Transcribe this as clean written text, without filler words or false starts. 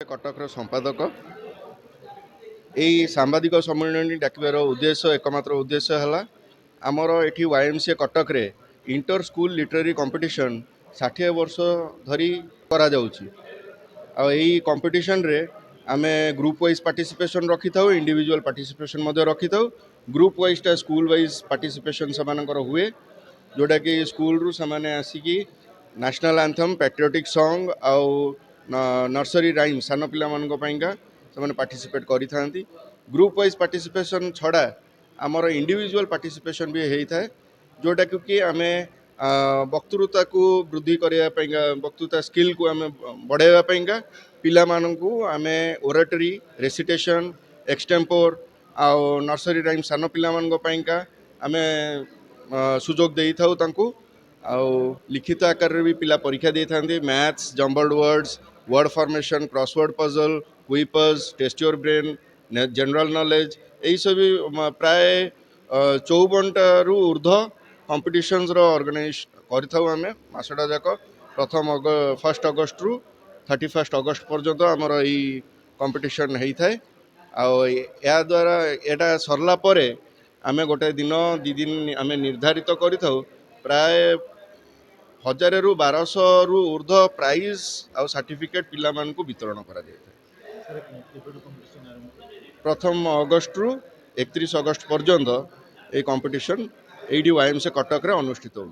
कटक संपादक यही सांबादिक सम्मेलन डाकिबार उद्देश्य एकमात्र उद्देश्य है आमर ये YMCA कटक रे इंटर स्कूल लिटरेरी कंपटीशन 60 वर्ष धरी करा यही कंपटीशन रे आमे ग्रुप वाइज पार्टिसिपेशन रखी था इंडिविजुअल पार्टिसिपेशन रखी था ग्रुप वाइज टा स्कूल वाइज पार्टिसिपेशन से हुए जोटा कि स्कूल रू से आसिकी नेशनल एंथम पैट्रियोटिक सॉन्ग आउ नर्सरी राइम सान पिला से पार्टिसिपेट करी ग्रुप वाइज पार्टिसिपेशन छड़ा आमर इंडिविजुअल पार्टिसिपेशन भी होता है जोटा कि आम वक्तृता को वृद्धि करने वक्तृता स्किल को आम बढ़ावाई पिला आम ओरेटरी रेसिटेशन एक्सटेम्पोर आउ नर्सरी राइम सान पिला आम सुजोग दे था आउ लिखित आकार भी पिला परीक्षा दे था maths jumbled words word formation crossword puzzle क्विपज test your brain general knowledge यही सब प्राय 54 ऊर्ध कॉम्पिटिशन्स ऑर्गेनाइज करसटा जाक प्रथम 1 अगस्ट रु 31 अगस्ट पर्यंत आमर यही कंपटीशन होता है आ द्वारा यहाँ सरला परे आमे गोटे दिन 2 दिन आमे निर्धारित करि प्राय 1000 रु 1200 रु ऊर्ध प्राइज आउ सर्टिफिकेट पिला मानकु वितरण करा प्रथम अगस्ट रु 31 अगस्ट पर्यंत ये कंपटीशन ये YMCA कटक रे अनुष्ठित हो।